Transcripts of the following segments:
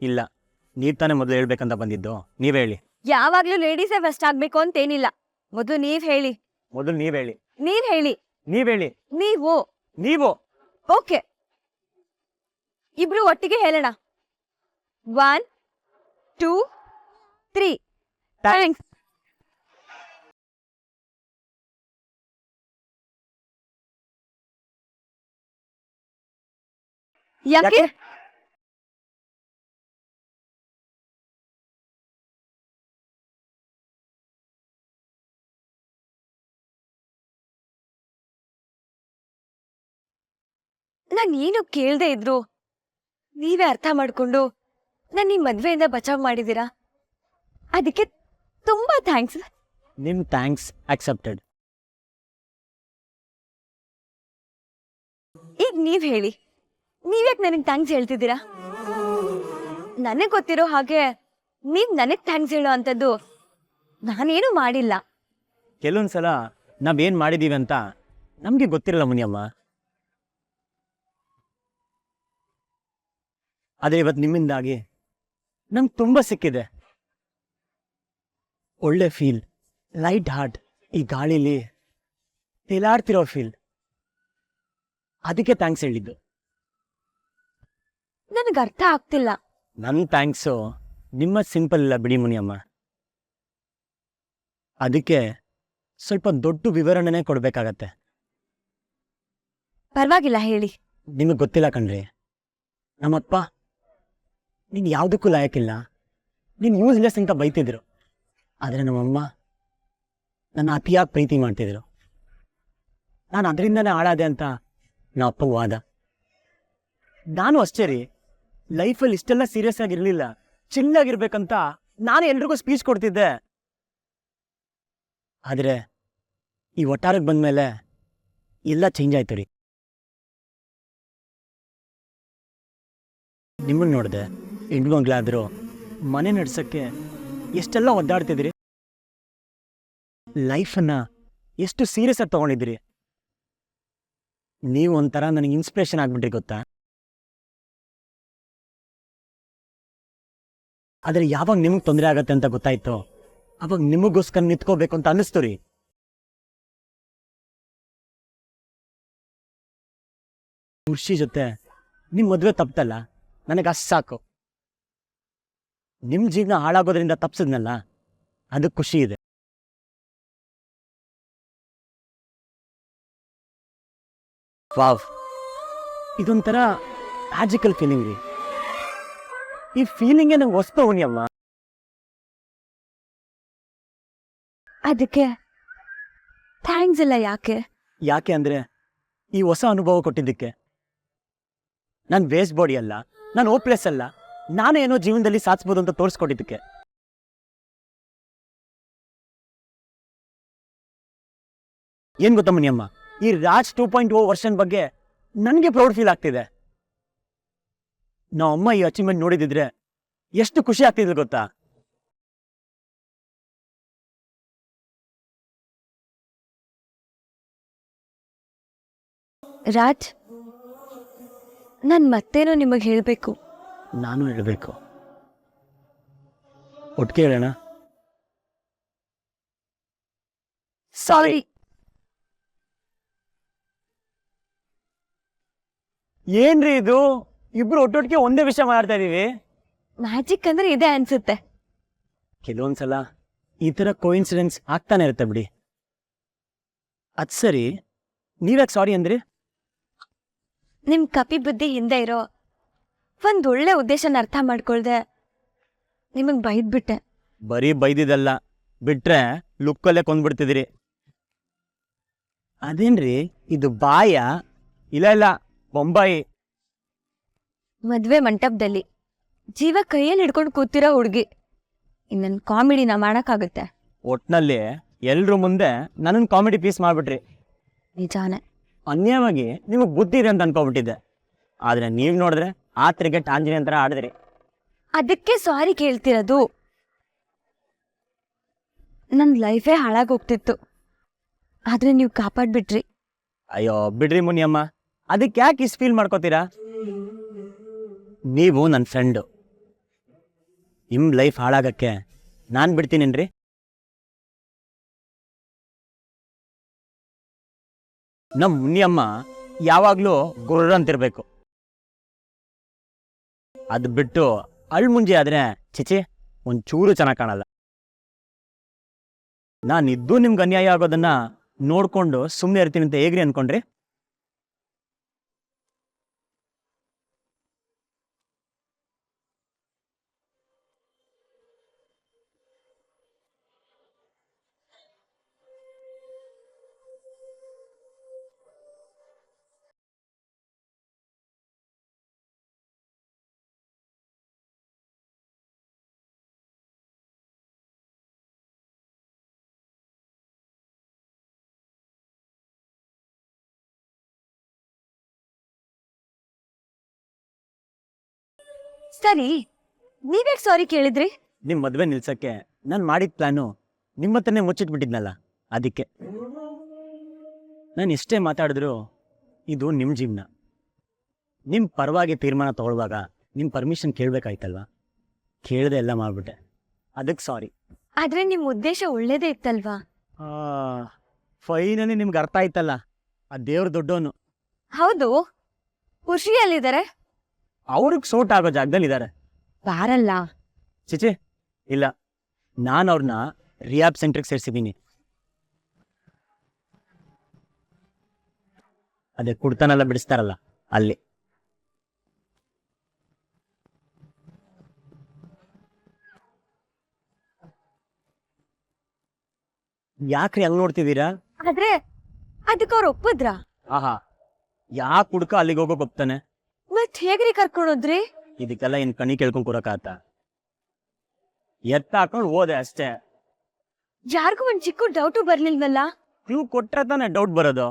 ಇಲ್ಲ, ನೀವ್ ತಾನೇ ಮೊದಲು ಹೇಳ್ಬೇಕಂತ ಬಂದಿದ್ದು, ನೀವ್ ಹೇಳಿ. ಯಾವಾಗ್ಲೂ ಲೇಡೀಸೇ ಫಸ್ಟ್ ಆಗ್ಬೇಕು ಅಂತೇನಿಲ್ಲ. ಮೊದಲು ನೀವ್ ಹೇಳಿ. ಮೊದಲು ನೀವ್ ಹೇಳಿ. ನೀವ್ ಹೇಳಿ. ನೀವ್ ಹೇಳಿ. ನೀವು. ನೀವು. ಓಕೆ, ಇಬ್ರು ಒಟ್ಟಿಗೆ ಹೇಳೋಣ. 1 2 3. ಥ್ಯಾಂಕ್ಸ್. ಯಾಕೆ? ನಾನು ಏನು ಕೇಳ್ದೆ ಇದ್ರು ನೀವೇ ಅರ್ಥ ಮಾಡ್ಕೊಂಡು ನನ್ನ ಈ ಮದ್ವೆಯಿಂದ ಬಚಾವ್ ಮಾಡಿದೀರಾ. ಅದಕ್ಕೆ ತುಂಬಾ ಥ್ಯಾಂಕ್ಸ್. ನಿಮ್ ಥ್ಯಾಂಕ್ಸ್ ಅಕ್ಸೆಪ್ಟೆಡ್. ಈಗ ನೀವ್ ಹೇಳಿ, ನೀವ್ಯಾಕೆ ನನಗೆ ಥ್ಯಾಂಕ್ಸ್ ಹೇಳ್ತಿದ್ದೀರಾ? ನನಗೆ ಗೊತ್ತಿರೋ ಹಾಗೆ ನೀವ್ ನನಗ್ ಥ್ಯಾಂಕ್ಸ್ ಹೇಳೋ ಅಂತದ್ದು ನಾನೇನು ಮಾಡಿಲ್ಲ. ಕೆಲವೊಂದ್ಸಲ ನಾವೇನ್ ಮಾಡಿದೀವಿ ಅಂತ ನಮ್ಗೆ ಗೊತ್ತಿರಲ್ಲ ಮುನಿಯಮ್ಮ. ಆದ್ರೆ ಇವತ್ತು ನಿಮ್ಮಿಂದಾಗಿ ನಮ್ಗೆ ತುಂಬಾ ಸಿಕ್ಕಿದೆ. ಒಳ್ಳೆ ಫೀಲ್, ಲೈಟ್ ಹಾರ್ಟ್, ಈ ಗಾಳಿಲಿ ತೇಲಾಡ್ತಿರೋ ಫೀಲ್. ಅದಕ್ಕೆ ಥ್ಯಾಂಕ್ಸ್ ಹೇಳಿದ್ದು. ನನಗೆ ಅರ್ಥ ಆಗ್ತಿಲ್ಲ. ನನ್ನ ಥ್ಯಾಂಕ್ಸು ನಿಮ್ಮ ಸಿಂಪಲ್ ಇಲ್ಲ ಬಿಡಿ ಮುನಿಯಮ್ಮ. ಅದಕ್ಕೆ ಸ್ವಲ್ಪ ದೊಡ್ಡ ವಿವರಣೆನೇ ಕೊಡ್ಬೇಕಾಗತ್ತೆ. ಪರವಾಗಿಲ್ಲ, ಹೇಳಿ. ನಿಮಗೆ ಗೊತ್ತಿಲ್ಲ ಕಣ್ರಿ, ನಮ್ಮಪ್ಪ ನೀನು ಯಾವುದಕ್ಕೂ ಲಾಯಕ್ಕಿಲ್ಲ, ನೀನು ಯೂಸ್ಲೆಸ್ ಅಂತ ಬೈತಿದ್ರು. ಆದರೆ ನಮ್ಮಮ್ಮ ನನ್ನ ಅತಿಯಾಗಿ ಪ್ರೀತಿ ಮಾಡ್ತಿದ್ರು. ನಾನು ಅದರಿಂದನೇ ಹಾಳಾದೆ ಅಂತ ನಮ್ಮ ಅಪ್ಪಗೆ ವಾದ. ನಾನು ಅಷ್ಟೇ ರೀ, ಲೈಫಲ್ಲಿ ಇಷ್ಟೆಲ್ಲ ಸೀರಿಯಸ್ ಆಗಿರಲಿಲ್ಲ, ಚಿಲ್ಲಾಗಿರ್ಬೇಕಂತ ನಾನು ಎಲ್ರಿಗೂ ಸ್ಪೀಚ್ ಕೊಡ್ತಿದ್ದೆ. ಆದರೆ ಈ ಒಟ್ಟಾರಕ್ಕೆ ಬಂದಮೇಲೆ ಎಲ್ಲ ಚೇಂಜ್ ಆಯ್ತು ರೀ. ನಿಮ್ಮನ್ನು ನೋಡಿದೆ, ಹೆಣ್ಮಗ್ಳಾದರೂ ಮನೆ ನಡ್ಸೋಕ್ಕೆ ಎಷ್ಟೆಲ್ಲ ಒದ್ದಾಡ್ತಿದ್ರಿ, ಲೈಫನ್ನು ಎಷ್ಟು ಸೀರಿಯಸ್ ಆಗಿ ತೊಗೊಂಡಿದ್ದೀರಿ. ನೀವು ಒಂಥರ ನನಗೆ ಇನ್ಸ್ಪಿರೇಷನ್ ಆಗ್ಬಿಟ್ರಿ ಗೊತ್ತಾ. ಆದರೆ ಯಾವಾಗ ನಿಮಗೆ ತೊಂದರೆ ಆಗತ್ತೆ ಅಂತ ಗೊತ್ತಾಯ್ತೋ ಅವಾಗ ನಿಮಗೋಸ್ಕರ ನಿಂತ್ಕೋಬೇಕು ಅಂತ ಅನ್ನಿಸ್ತು ರೀ. ಖುಷಿ ಜೊತೆ ನಿಮ್ಮ ಮದುವೆ ತಪ್ಪಲ್ಲ, ನನಗೆ ಅಷ್ಟು ಸಾಕು. ನಿಮ್ಮ ಜೀವನ ಹಾಳಾಗೋದ್ರಿಂದ ತಪ್ಪಿಸಿದ್ನಲ್ಲ, ಅದಕ್ಕೆ ಖುಷಿ ಇದೆ. ವಾವ್, ಇದೊಂಥರ ಮ್ಯಾಜಿಕಲ್ ಫೀಲಿಂಗ್ ರೀ. ಈ ಫೀಲಿಂಗೇ ನಂಗೆ ಹೊಸ್ತು ಹುಣಿಯಮ್ಮ. ಅದಕ್ಕೆ ಥ್ಯಾಂಕ್ಸ್ ಇಲ್ಲ. ಯಾಕೆ? ಯಾಕೆ ಅಂದರೆ ಈ ಹೊಸ ಅನುಭವ ಕೊಟ್ಟಿದ್ದಕ್ಕೆ. ನಾನು ವೇಸ್ಟ್ ಬಾಡಿ ಅಲ್ಲ, ನಾನು ಹೋಪ್ಲೆಸ್ ಅಲ್ಲ, ನಾನೇನೋ ಜೀವನದಲ್ಲಿ ಸಾಧಿಸ್ಬೋದು ಅಂತ ತೋರಿಸ್ಕೊಟ್ಟಿದ್ದಕ್ಕೆ. ಏನ್ ಗೊತ್ತಾ ಮುನಿಯಮ್ಮ, ಈ ರಾಜ್ 2.0 ವರ್ಷನ್ ಬಗ್ಗೆ ನನಗೆ ಪ್ರೌಡ್ ಫೀಲ್ ಆಗ್ತಿದೆ. ನಾವಮ್ಮ ಈ ಅಚೀವ್ಮೆಂಟ್ ನೋಡಿದಿದ್ರೆ ಎಷ್ಟು ಖುಷಿ ಆಗ್ತಿದ್ರು ಗೊತ್ತಾ. ರಾಜ್, ನಾನು ಮತ್ತೇನೋ ನಿಮಗೆ ಹೇಳಬೇಕು. ನಾನು ಹೇಳಬೇಕು. ಒಟ್ಟಿಗೆ ಹೇಳೋಣ. ಸಾರಿ. ಏನ್ರಿ ಇದು, ಇಬ್ರು ಒಟ್ಟೊಟ್ಟಿಗೆ ಒಂದೇ ವಿಷಯ ಮಾತಾಡ್ತಾ ಇದೀವಿ. ಮ್ಯಾಜಿಕ್ ಅಂದ್ರೆ ಇದೆ ಅನ್ಸುತ್ತೆ. ಕೆಲವೊಂದ್ಸಲ ಈ ಥರ ಕೋಇನ್ಸಿಡೆನ್ಸ್ ಆಗ್ತಾನೆ ಇರುತ್ತೆ ಬಿಡಿ. ಅದ್ ಸರಿ, ನೀವ್ಯಾಕೆ ಸಾರಿ ಅಂದ್ರಿ? ನಿಮ್ ಕಪಿ ಬುದ್ಧಿ ಹಿಂದೆ ಇರೋ ಒಂದ್ ಒಳ್ಳೆ ಉದ್ದೇಶನ ಅರ್ಥ ಮಾಡ್ಕೊಳ್ದೆ ನಿಮಗ್ ಬೈದ್ಬಿಟ್ಟೆ. ಬರೀ ಬೈದಿದ್ದಲ್ಲ, ಬಿಟ್ರೆ ಲುಕ್ಕಲ್ಲೇ ಕೊಂದ್ಬಿಡ್ತಿದಿರಿ. ಅದೇನ್ರಿ ಇದು, ಬಾಯ? ಇಲ್ಲ, ಬೊಂಬಾಯಿ. ಮದ್ವೆ ಮಂಟಪದಲ್ಲಿ ಜೀವ ಕೈಯಲ್ಲಿ ಹಿಡ್ಕೊಂಡು ಕೂತಿರೋ ಹುಡುಗಿ ಇನ್ನೊಂದು ಕಾಮಿಡಿನ ಮಾಡಕ್ಕಾಗುತ್ತೆ? ಒಟ್ನಲ್ಲಿ ಎಲ್ರ ಮುಂದೆ ನನ್ನನ್ನು ಕಾಮಿಡಿ ಪೀಸ್ ಮಾಡ್ಬಿಟ್ರಿ. ನಿಜಾನೇ. ಅನ್ಯವಾಗಿ ನಿಮಗೆ ಬುದ್ಧಿ ಇದೆ ಅಂತ ಅನ್ಕೊಬಿಟ್ಟಿದ್ದೆ. ಆದ್ರೆ ನೀವ್ ನೋಡಿದ್ರೆ ಆತ್ರಿಗೆ ಆಂಜನೇಯನ್ ಥರ ಆಡಿದ್ರಿ. ಅದಕ್ಕೆ ಸಾರಿ ಕೇಳ್ತಿರೋದು. ನನ್ನ ಲೈಫೇ ಹಾಳಾಗೋಗ್ತಿತ್ತು, ಆದ್ರೆ ನೀವು ಕಾಪಾಡ್ಬಿಟ್ರಿ. ಅಯ್ಯೋ ಬಿಡ್ರಿ ಮುನಿಯಮ್ಮ, ಅದಕ್ಕೆ ಯಾಕೆ ಇಷ್ಟು ಫೀಲ್ ಮಾಡ್ಕೋತೀರಾ? ನೀವು ನನ್ನ ಫ್ರೆಂಡು, ನಿಮ್ಮ ಲೈಫ್ ಹಾಳಾಗಕ್ಕೆ ನಾನು ಬಿಡ್ತೀನೇನ್ರಿ? ನಮ್ಮ ಮುನಿಯಮ್ಮ ಯಾವಾಗಲೂ ಗುರ್ರ ಅಂತಿರ್ಬೇಕು. ಅದು ಬಿಟ್ಟು ಅಳ್ಮುಂಜಿ ಆದರೆ ಚಿಚಿ ಒಂಚೂರು ಚೆನ್ನಾಗಿ ಕಾಣಲ್ಲ. ನಾನಿದ್ದು ನಿಮ್ಗೆ ಅನ್ಯಾಯ ಆಗೋದನ್ನ ನೋಡ್ಕೊಂಡು ಸುಮ್ಮನೆ ಇರ್ತೀನಿ ಅಂತ ಹೇಗ್ರಿ ಅನ್ಕೊಂಡ್ರಿ? ಸರಿ, ನೀವ್ಯಾಕೆ ಸಾರಿ ಕೇಳಿದ್ರಿ? ನಿಮ್ಮ ಮದುವೆ ನಿಲ್ಸಕ್ಕೆ ನಾನು ಮಾಡಿದ ಪ್ಲಾನು ನಿಮ್ಮ ಹತ್ರನೇ ಮುಚ್ಚಿಟ್ಬಿಟ್ಟಿದ್ನಲ್ಲ, ಅದಕ್ಕೆ. ನಾನು ಎಷ್ಟೇ ಮಾತಾಡಿದ್ರು ಇದು ನಿಮ್ಮ ಜೀವನ. ನಿಮ್ಮ ಪರವಾಗಿ ತೀರ್ಮಾನ ತಗೊಳ್ಳುವಾಗ ನಿಮ್ಮ ಪರ್ಮಿಷನ್ ಕೇಳಬೇಕಾಯ್ತಲ್ವಾ? ಕೇಳದೆ ಎಲ್ಲ ಮಾಡಿಬಿಟ್ಟೆ, ಅದಕ್ಕೆ ಸಾರಿ. ಆದ್ರೆ ನಿಮ್ ಉದ್ದೇಶ ಒಳ್ಳೇದೇ ಇತ್ತಲ್ವಾ? ಫೈನಲಿ ನಿಮ್ಗೆ ಅರ್ಥ ಆಯ್ತಲ್ಲ, ಆ ದೇವ್ರ ದೊಡ್ಡವನು. ಹೌದು, ಖುಷಿ ಎಲ್ಲಿದ್ದಾರೆ? ಅವ್ರಿಗೆ ಸೋಟ್ ಆಗೋ ಜಾಗದಲ್ಲಿ ಇದ್ದಾರೆ. ಬಾರಲ್ಲ. ಚಿಚಿ ಇಲ್ಲ, ನಾನು ಅವ್ರನ್ನ ರಿಯಾಬ್ ಸೆಂಟ್ರಿಗೆ ಸೇರಿಸಿದ್ದೀನಿ. ಅದೇ ಕುಡ್ತಾನೆಲ್ಲ ಬಿಡಿಸ್ತಾರಲ್ಲ ಅಲ್ಲಿ. ಯಾಕ್ರಿ ಹಂಗ್ ನೋಡ್ತಿದ್ದೀರಾ? ಆದ್ರೆ ಅದಕ್ಕೆ ಅವ್ರು ಒಪ್ಪದ್ರಾ? ಆಹಾ, ಯಾಕೆ ಹುಡ್ಕ ಅಲ್ಲಿಗೆ ಹೋಗೋಕೆ ಒಪ್ತಾನೆ? ಮತ್ ಹೇಗ್ರಿ ಕರ್ಕೊಂಡೋದ್ರಿ? ಇದಕ್ಕೆಲ್ಲ ಏನ್ ಕಣಿ ಕೇಳ್ಕೊಂಡ್ ಕೂರಕಾತ? ಎತ್ತ ಹಾಕೊಂಡು ಹೋದೆ ಅಷ್ಟೇ. ಯಾರಿಗೂ ಒಂದ್ ಚಿಕ್ಕ ಡೌಟು ಬರ್ಲಿಲ್ವಲ್ಲ? ಕ್ಲೂ ಕೊಟ್ರೆ ತಾನೆ ಡೌಟ್ ಬರೋದು.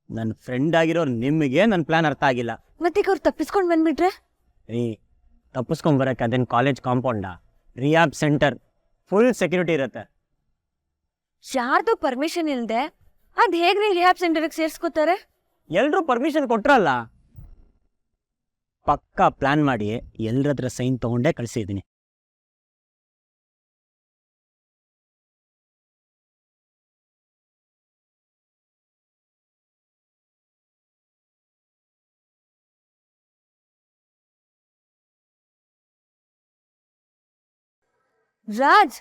ನನ್ನ ಫ್ರೆಂಡ್ ಆಗಿರೋ ನಿಮಗೆ ನನ್ನ ಪ್ಲಾನ್ ಅರ್ಥ ಆಗಿಲ್ಲ. ಮತ್ತೆ ಅವ್ರು ತಪ್ಪಿಸ್ಕೊಂಡ್ ಬಂದ್ಬಿಟ್ರೆ? ರೀ, ತಪ್ಪಿಸ್ಕೊಂಡ್ ಬರಕ್ಕೆ ಅದೇನು ಕಾಲೇಜ್ ಕಾಂಪೌಂಡಾ? ರಿಯಾಬ್ ಸೆಂಟರ್, ಫುಲ್ ಸೆಕ್ಯೂರಿಟಿ ಇರುತ್ತೆ. ಯಾರ್ದು ಪರ್ಮಿಷನ್ ಇಲ್ದೆ ಅದ್ ಹೇಗ್ರಿ ರಿಹಾಬ್ ಸೆಂಟರ್ಗೆ ಸೇರ್ಸ್ಕೊತಾರೆ? ಎಲ್ರೂ ಪರ್ಮಿಷನ್ ಕೊಟ್ರಲ್ಲ. ಪಕ್ಕಾ ಪ್ಲಾನ್ ಮಾಡಿ ಎಲ್ಲರ ಹತ್ರ ಸೈನ್ ತಗೊಂಡೇ ಕಳಿಸಿದ್ದೀನಿ. ರಾಜ್,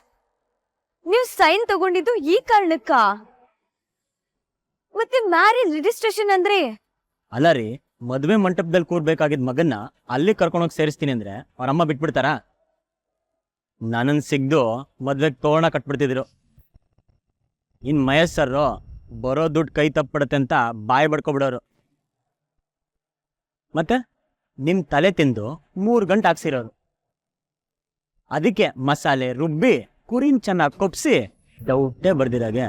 ನೀವು ಸೈನ್ ತಗೊಂಡಿದ್ದು ಈ ಕಾರಣಕ್ಕ? ಮತ್ತೆ ಮ್ಯಾರೇಜ್ ರಿಜಿಸ್ಟ್ರೇಷನ್ ಅಂದ್ರೆ? ಅಲ್ಲ ರೀ, ಮದುವೆ ಮಂಟಪದಲ್ಲಿ ಕೂರ್ಬೇಕಾಗಿದ್ದ ಮಗನ್ನ ಅಲ್ಲಿ ಕರ್ಕೊಂಡೋಗಿ ಸೇರಿಸ್ತೀನಿ ಅಂದ್ರೆ ಅವ್ರಮ್ಮ ಬಿಟ್ಬಿಡ್ತಾರಾ? ನನ್ನನ್ನು ಸಿಗ್ದು ಮದ್ವೆಗೆ ತೋರಣ ಕಟ್ಬಿಡ್ತಿದ್ರು. ಇನ್ ಮಹೇಶ್ ಸರ್ರು ಬರೋ ದುಡ್ಡು ಕೈ ತಪ್ಪಿಡುತ್ತೆ ಅಂತ ಬಾಯಿ ಬಡ್ಕೊಬಿಡೋರು. ಮತ್ತೆ ನಿಮ್ ತಲೆ ತಿಂದು 3 ಗಂಟೆ ಹಾಕ್ಸಿರೋರು. ಅದಕ್ಕೆ ಮಸಾಲೆ ರುಬ್ಬಿ ಕುರಿನ್ ಚೆನ್ನಾಗಿ ಕೊಪ್ಸಿ ಡೌಟೇ ಬರ್ದಿರಾಗೆ.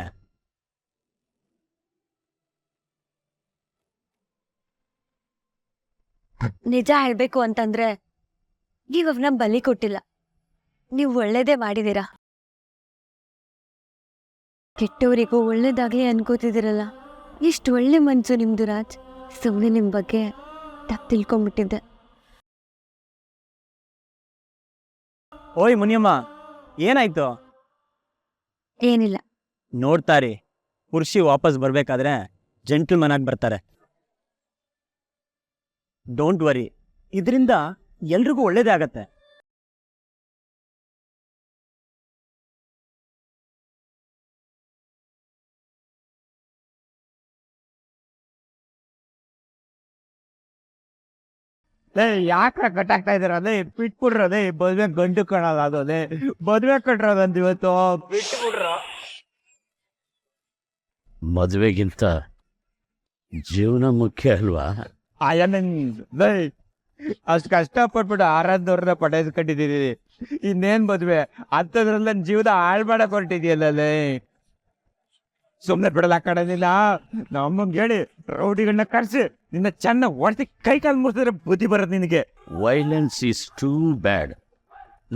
ನಿಜ ಹೇಳ್ಬೇಕು ಅಂತಂದ್ರೆ ನೀವ್ ಅವ್ರನ್ನ ಬಲಿ ಕೊಟ್ಟಿಲ್ಲ, ನೀವು ಒಳ್ಳೇದೇ ಮಾಡಿದೀರಾ. ಕೆಟ್ಟವರಿಗೂ ಒಳ್ಳೇದಾಗ್ಲಿ ಅನ್ಕೋತಿದಿರಲ್ಲ. ಎಷ್ಟು ಒಳ್ಳೆ ಮನ್ಸು ನಿಮ್ದು ರಾಜ್. ಸುಮ್ಮನೆ ನಿಮ್ ಬಗ್ಗೆ ತಪ್ಪು ತಿಳ್ಕೊಂಡ್ಬಿಟ್ಟಿದ್ದೆ. ಓಯ್ ಮುನಿಯಮ್ಮ, ಏನಾಯ್ತು? ಏನಿಲ್ಲ. ನೋಡ್ತಾರಿ, ಕುರ್ಷಿ ವಾಪಸ್ ಬರ್ಬೇಕಾದ್ರೆ ಜೆಂಟಲ್ಮನ್ ಆಗಿ ಬರ್ತಾರೆ. ಡೋಂಟ್ ವರಿ, ಇದರಿಂದ ಎಲ್ರಿಗೂ ಒಳ್ಳೇದೇ ಆಗತ್ತೆ. ಯಾಕ್ರ ಕಟ್ಟಾಗ್ತಾ ಇದಾರ? ಅದೇ ಬಿಟ್ಬಿಡ್ರದೇ, ಮದ್ವೆ ಗಂಡು ಕಾಣಲ್ಲ. ಅದೇ ಮದ್ವೆ ಕಟ್ರೋದಂತ ಇವತ್ತು ಬಿಟ್ಬಿಡ್ರ. ಮದುವೆಗಿಂತ ಜೀವನ ಮುಖ್ಯ ಅಲ್ವಾ? ಅಷ್ಟು ಕಷ್ಟಪಟ್ಬಿಟ್ಟು ಆರಾಧವ್ರನ್ನ ಪಡೆದ್ಕೊಂಡಿದ್ದೀರಿ. ಇನ್ನೇನ್ ಮದ್ವೆ ಅಂತದ್ರಲ್ಲಿ ನನ್ನ ಜೀವನ ಹಾಳು ಮಾಡಕ್ ಹೊರಟಿದ್ಯಲ್ಲೇ. ಸುಮ್ನೆ ಬಿಡಲ್ಲ ಕಡನಿಲ್ಲ. ನಮ್ಮಂಗೆ ಹೇಳಿ ರೌಡಿಗಳನ್ನ ಕರ್ಸಿ ನಿನ್ನ ಚೆನ್ನಾಗಿ ಹೊಡ್ತಿ ಕೈ ಕಾಲು ಮುರಿಸಿದ್ರೆ ಬುದ್ಧಿ ಬರೋದು ನಿನಗೆ. Violence is too bad.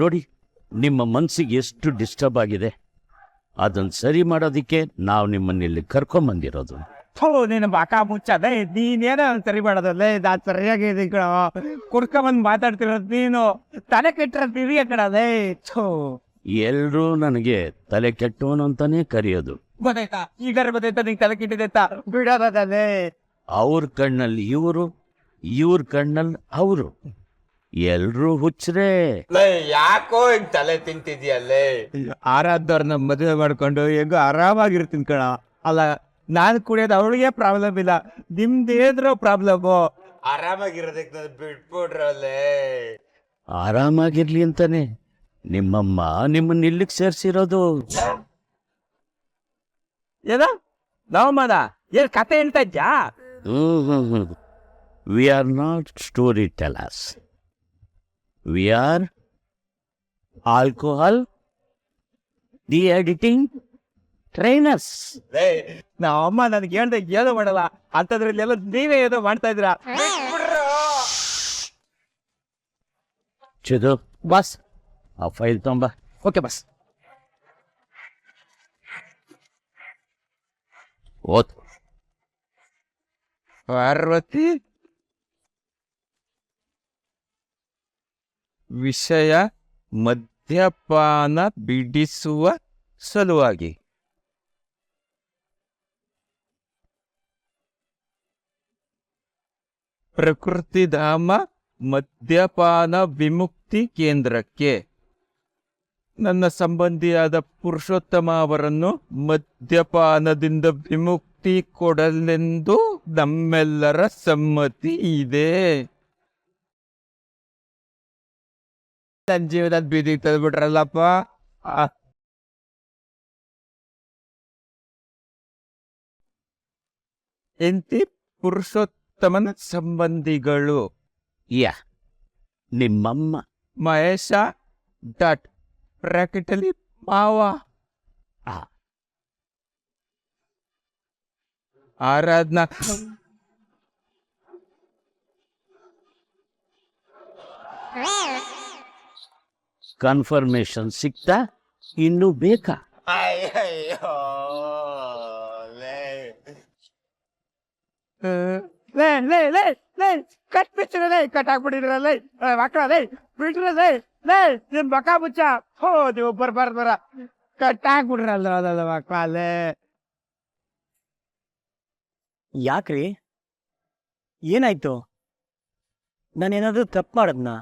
ನೋಡಿ, ನಿಮ್ಮ ಮನಸ್ಸಿಗೆ ಎಷ್ಟು ಡಿಸ್ಟರ್ಬ್ ಆಗಿದೆ. ಅದನ್ನು ಸರಿ ಮಾಡೋದಕ್ಕೆ ನಾವು ನಿಮ್ಮನ್ನಿಲ್ಲಿ ಕರ್ಕೊಂಬಂದಿರೋದು. ಥೋ ನೀನು ಬಾಕ ಮುಚ್ಚದೆ ನೀನೇನೋ ಸರಿ ಮಾಡೋದಲ್ಲೇ ನಾನು ಸರಿಯಾಗಿ ಇದೀನಿ ಕಣ ಕುಡ್ಕೊಂಬಂದು ಮಾತಾಡ್ತಿರೋದು ನೀನು ತಲೆ ಕೆಟ್ಟಿರೋದು ನಿನಗೆ ಕಣದೇ ಥೋ ಎಲ್ರೂ ನನಗೆ ತಲೆ ಕೆಟ್ಟವನು ಅಂತಾನೆ ಕರೆಯೋದು. ಗೊತ್ತಾಯ್ತಾ ಈಗಾರ ಗೊತ್ತಾಯ್ತಾ ನಿಂಗೆ ತಲೆ ಕೆಟ್ಟಿದೆತ್ತ ಬಿಡೋದಲ್ಲೇ ಅವ್ರ ಕಣ್ಣಲ್ಲಿ ಇವರು, ಇವ್ರ ಕಣ್ಣಲ್ಲಿ ಅವರು, ಎಲ್ರೂ ಹುಚ್ಚರೇ. ಯಾಕೋ ಹಿಂಗ್ ತಲೆ ತಿಂತಿದ್ಯಲ್ಲೇ ಆರಾಧವ್ರನ್ನ ಮದುವೆ ಮಾಡ್ಕೊಂಡು ಹೆಂಗೋ ಆರಾಮಾಗಿರ್ತೀನಿ ಕಣ. ಅಲ್ಲ ನಾನು ಕುಡಿಯೋದು ಅವಳಿಗೆ ಪ್ರಾಬ್ಲಮ್ ಇಲ್ಲ, ನಿಮ್ದೇದ್ರೋ ಪ್ರಾಬ್ಲಮ್ಮು. ಆರಾಮಾಗಿರೋದಕ್ಕೆ ಬಿಟ್ಬಿಡ್ರಲ್ಲೇ. ಆರಾಮಾಗಿರ್ಲಿ ಅಂತಾನೆ ನಿಮ್ಮಮ್ಮ ನಿಮ್ಮನ್ನ ಇಲ್ಲಿಗೆ ಸೇರ್ಸಿರೋದು. ಏನ ನವಮ್ಮನ ಏನ್ ಕತೆ ಹೇಳ್ತಾ ಇದ್ಯಾ? We are not storytellers, we are alcohol the editing trainers. ನಮ್ಮಮ್ಮ ನನಗೆ ಹೇಳ್ದೆ ಏನೋ ಮಾಡಲ್ಲ ಅಂತದ್ರಲ್ಲಿ ಎಲ್ಲ ನೀವೇ ಏನೋ ಮಾಡ್ತಾ ಇದ್ದೀರಾ. ಚಿದು ಬಸ್ ಆ ಫೈಲ್ ತೊಂಬ. ಓಕೆ ಬಸ್. ಓದ್. ಪಾರ್ವತಿ ವಿಷಯ ಮದ್ಯಪಾನ ಬಿಡಿಸುವ ಸಲುವಾಗಿ. ಪ್ರಕೃತಿಧಾಮ ಮದ್ಯಪಾನ ವಿಮುಕ್ತಿ ಕೇಂದ್ರಕ್ಕೆ ನನ್ನ ಸಂಬಂಧಿಯಾದ ಪುರುಷೋತ್ತಮ ಅವರನ್ನು ಮದ್ಯಪಾನದಿಂದ ವಿಮುಕ್ತಿ ಕೊಡಲೆಂದು ನಮ್ಮೆಲ್ಲರ ಸಮ್ಮತಿ ಇದೆ. ನನ್ನ ಜೀವನದ ಬೀದಿಗೆ ತಂದ್ಬಿಟ್ರಲ್ಲಪ್ಪ. ಎಂತಿ ಪುರುಷೋತ್ತಮನ ಸಂಬಂಧಿಗಳು ಯಾ ನಿಮ್ಮಮ್ಮ. ಮಹೇಶ ಡಾಟ್ ಬ್ರಾಕೆಟಲ್ಲಿ ಮಾವ. ಆರಾಧನಾ ಕನ್ಫರ್ಮೇಶನ್ ಸಿಕ್ತಾ? ಇನ್ನೂ ಬೇಕಾ? ಕಟ್ ಬಿಚ್ಚಿರಲೇ, ಕಟ್ ಹಾಕ್ಬಿಟ್ಟಿರಲೇ ಮಕ್ಕಳೇ, ಬಿಟ್ರಲೇ ನಿಮ್ ಬಕ ಮುಚ್ಚ. ಹೋ ನೀವು ಬರ್ಬಾರ್ದರ ಕಟ್ ಹಾಕ್ಬಿಟ್ರಲ್ಲ ಅದಲ್ಲ ಮಕ್ಕಳೇ. ಯಾಕ್ರಿ, ಏನಾಯ್ತು? ನಾನೇನಾದ್ರೂ ತಪ್ಪು ಮಾಡದ್ನಾ?